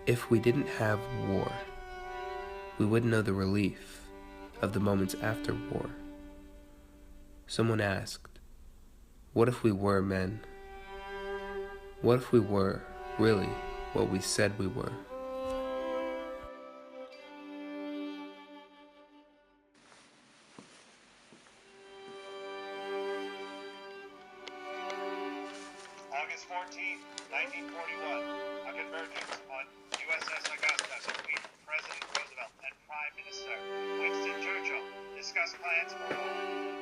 If we didn't have war, we wouldn't know the relief of the moments after war. Someone asked, what if we were men? What if we were really what we said we were? August 14, 1941, a convergence on USS Augusta between President Roosevelt and Prime Minister Winston Churchill discussed plans for war.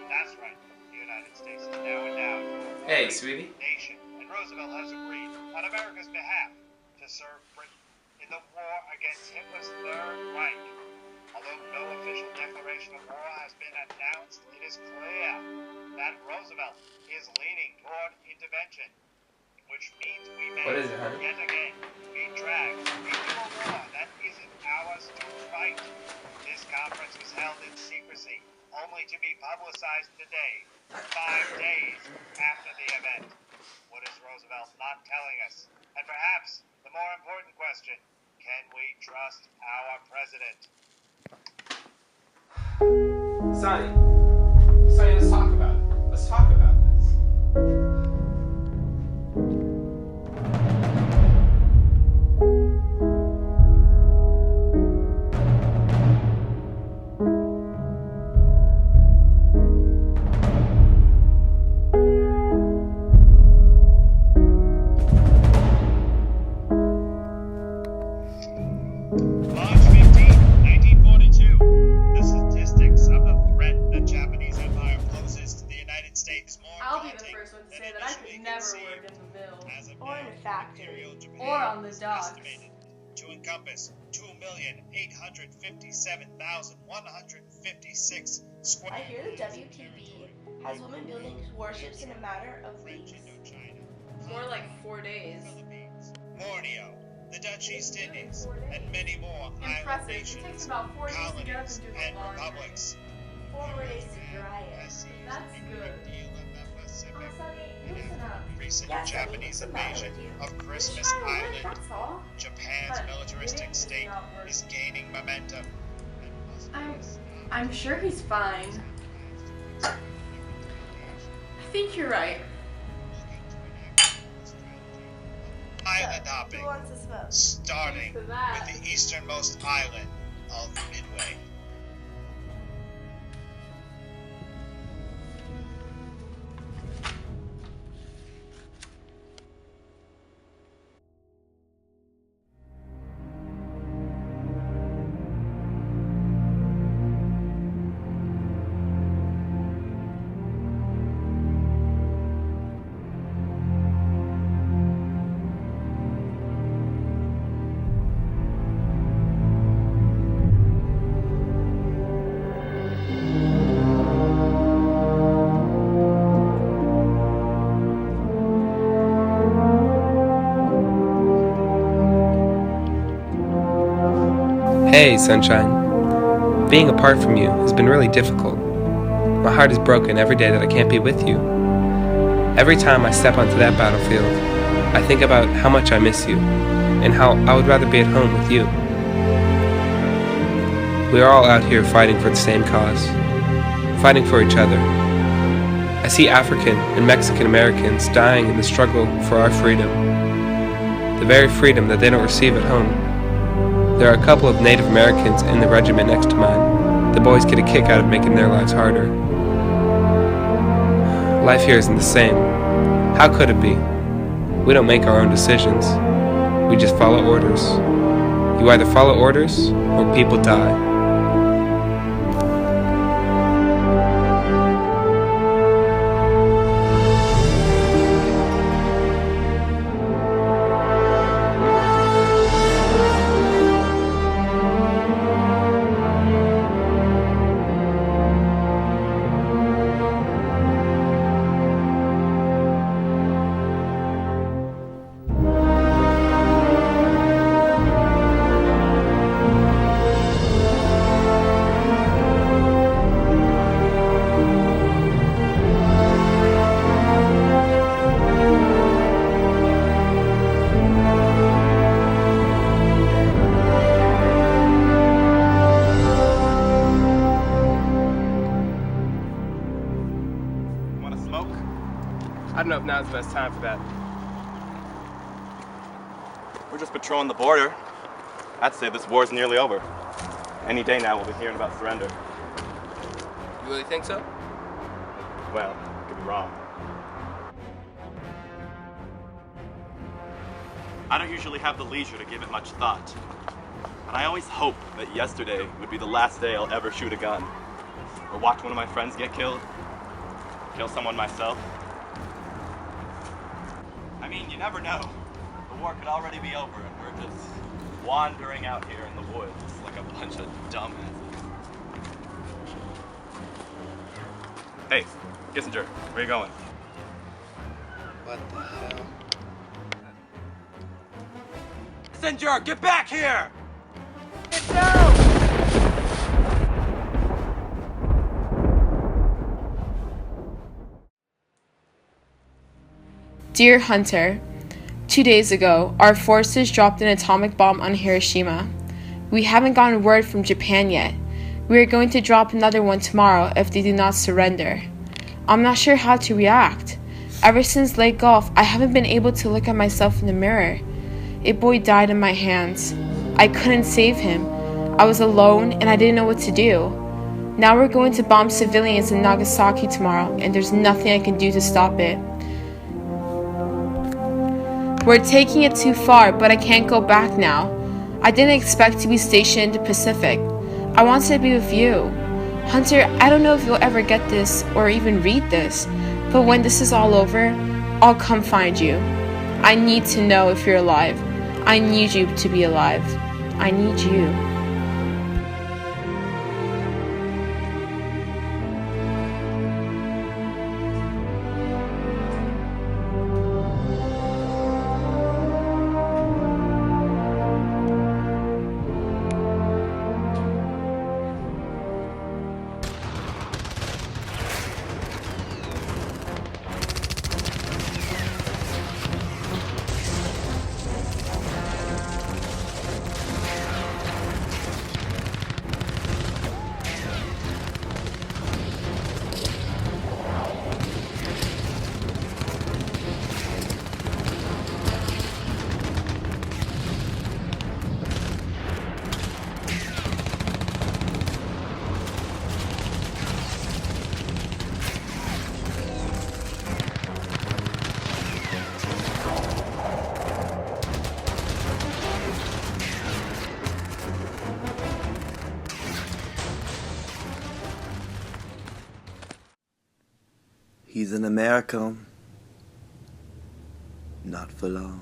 That's right, the United States is now endowed with a Hey, sweetie. nation, and Roosevelt has agreed on America's behalf to serve Britain in the war against Hitler's Third Reich. Although no official declaration of war has been announced, it is clear that Roosevelt is leaning toward intervention, which means we may yet again be dragged into a war that isn't ours to fight. This conference was held in secrecy, only to be publicized today, 5 days after the event. What is Roosevelt not telling us? And perhaps the more important question, can we trust our president? Sonny, let's talk about it. Let's talk about this. March 15, 1942. The statistics of the threat the Japanese Empire poses to the United States more I'll be the daunting first one to than say that I initially could never conceived. work in the mill, As of Or in now, a factory, Imperial Japan or on the is docks. estimated to encompass 2,857,156 square I hear the WTB has women building warships in a matter of weeks. Indochina, more like 4 days. Philippines, Borneo, the Dutch East Indies, and many more island Impressive. It nations, takes about 4 days to get up colonies, and do and the laundry. republics. 4 more days to dry it. Has seized That's a good. great deal of the Pacific. Sonny, And listen up. recent Yes, Sonny, Japanese what's the matter invasion with you? of Christmas Just trying to live, Island, that's all. Japan's But militaristic it is state not working. is gaining momentum. and must be stopped. I'm sure he's fine. I think you're right. Island Who hopping, wants to smoke? starting Thanks for that. with the easternmost island of Midway. Hey, sunshine. Being apart from you has been really difficult. My heart is broken every day that I can't be with you. Every time I step onto that battlefield, I think about how much I miss you and how I would rather be at home with you. We are all out here fighting for the same cause, fighting for each other. I see African and Mexican Americans dying in the struggle for our freedom, the very freedom that they don't receive at home. There are a couple of Native Americans in the regiment next to mine. The boys get a kick out of making their lives harder. Life here isn't the same. How could it be? We don't make our own decisions. We just follow orders. You either follow orders or people die. now's the best time for that. We're just patrolling the border. I'd say this war's nearly over. Any day now we'll be hearing about surrender. You really think so? Well, could be wrong. I don't usually have the leisure to give it much thought, but I always hope that yesterday would be the last day I'll ever shoot a gun, or watch one of my friends get killed, kill someone myself. I mean, you never know. The war could already be over and we're just wandering out here in the woods like a bunch of dumbasses. Hey, Kissinger, where you going? What the hell? Kissinger, get back here! Get down! Dear Hunter, 2 days ago, our forces dropped an atomic bomb on Hiroshima. We haven't gotten word from Japan yet. We are going to drop another one tomorrow if they do not surrender. I'm not sure how to react. Ever since Lake Gulf, I haven't been able to look at myself in the mirror. A boy died in my hands. I couldn't save him. I was alone and I didn't know what to do. Now we're going to bomb civilians in Nagasaki tomorrow, and there's nothing I can do to stop it. We're taking it too far, but I can't go back now. I didn't expect to be stationed in the Pacific. I wanted to be with you. Hunter, I don't know if you'll ever get this or even read this, but when this is all over, I'll come find you. I need to know if you're alive. I need you to be alive. I need you. He's in America. Not for long.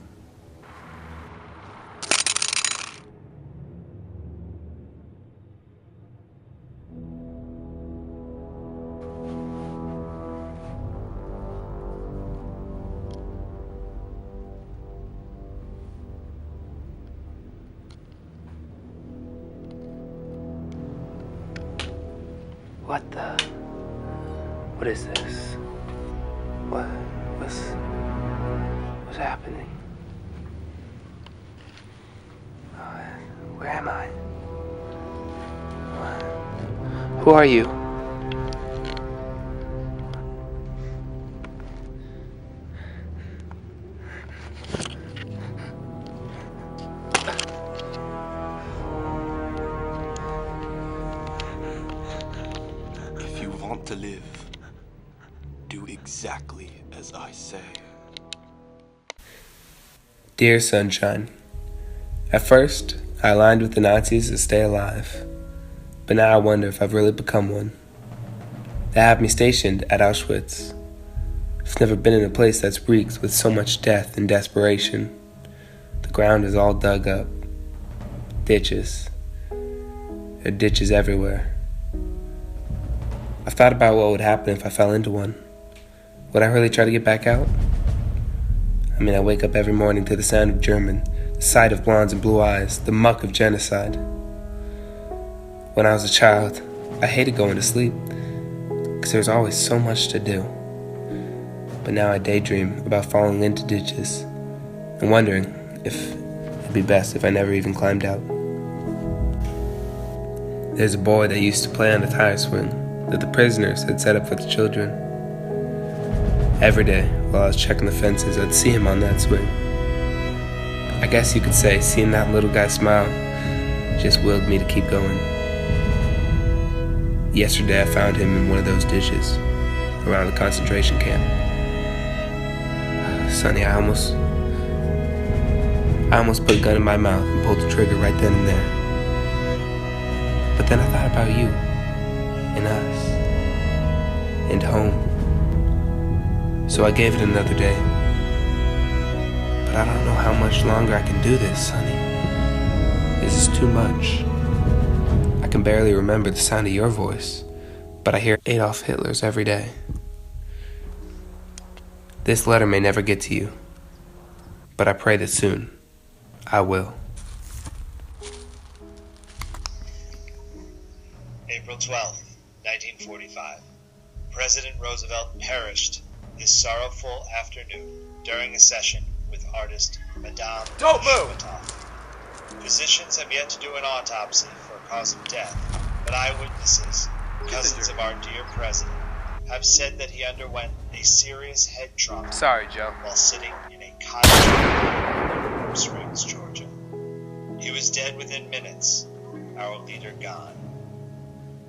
What is this? What's happening? Where am I? Who are you? If you want to live, do exactly as I say. Dear Sunshine, at first, I aligned with the Nazis to stay alive, but now I wonder if I've really become one. They have me stationed at Auschwitz. I've never been in a place that's reeked with so much death and desperation. The ground is all dug up. Ditches. There are ditches everywhere. I've thought about what would happen if I fell into one. Would I really try to get back out? I mean, I wake up every morning to the sound of German, the sight of blondes and blue eyes, the muck of genocide. When I was a child, I hated going to sleep, because there was always so much to do. But now I daydream about falling into ditches, and wondering if it'd be best if I never even climbed out. There's a boy that used to play on the tire swing that the prisoners had set up for the children. Every day, while I was checking the fences, I'd see him on that swing. I guess you could say seeing that little guy smile just willed me to keep going. Yesterday I found him in one of those ditches around the concentration camp. Sonny, I almost put a gun in my mouth and pulled the trigger right then and there. But then I thought about you, and us, and home. So I gave it another day. But I don't know how much longer I can do this, Sonny. This is too much. I can barely remember the sound of your voice, but I hear Adolf Hitler's every day. This letter may never get to you, but I pray that soon I will. April 12th, 1945. President Roosevelt perished this sorrowful afternoon during a session with artist Madame Shubatoff. Physicians have yet to do an autopsy for a cause of death, but eyewitnesses, cousins of our dear president, have said that he underwent a serious head trauma Sorry, Joe. while sitting in a cottage in Warm Springs, Georgia. He was dead within minutes, our leader gone.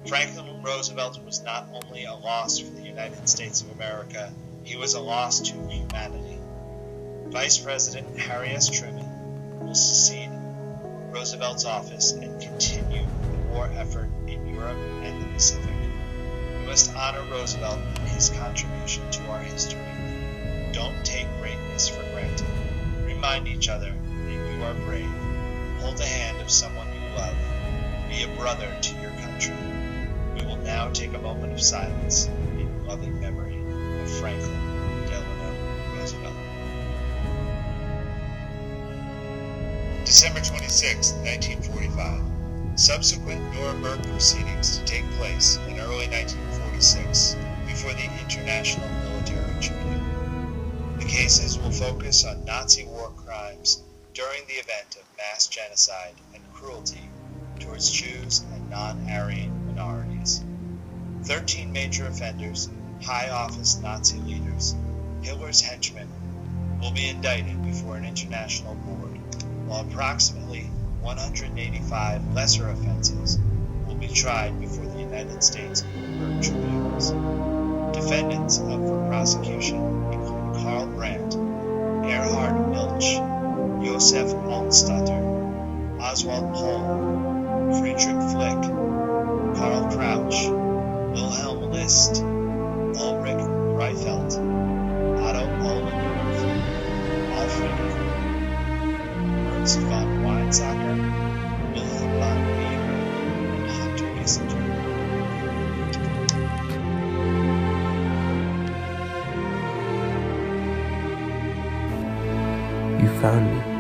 Franklin Roosevelt was not only a loss for the United States of America, he was a loss to humanity. Vice President Harry S. Truman will succeed Roosevelt's office and continue the war effort in Europe and the Pacific. We must honor Roosevelt and his contribution to our history. Don't take greatness for granted. Remind each other that you are brave. Hold the hand of someone you love. Be a brother to your country. We will now take a moment of silence in loving memory of Franklin Delano Roosevelt. December 26, 1945. Subsequent Nuremberg proceedings to take place in early 1946 before the International Military Tribunal. The cases will focus on Nazi war crimes during the event of mass genocide and cruelty towards Jews and non-Aryan minorities. 13 major offenders, high office Nazi leaders, Hitler's henchmen, will be indicted before an international board, while approximately 185 lesser offenses will be tried before the United States Nuremberg tribunals. Defendants up for prosecution include Karl Brandt, Erhard Milch, Josef Almstatter, Oswald Pohl, Friedrich Flick, Karl Crouch, Wilhelm List, Ulrich Reifelt, Otto Ullendorf, Alfred Krupp, Ernst von Weizsäcker, Wilhelm von Weber, and Hunter Kissinger. You found me.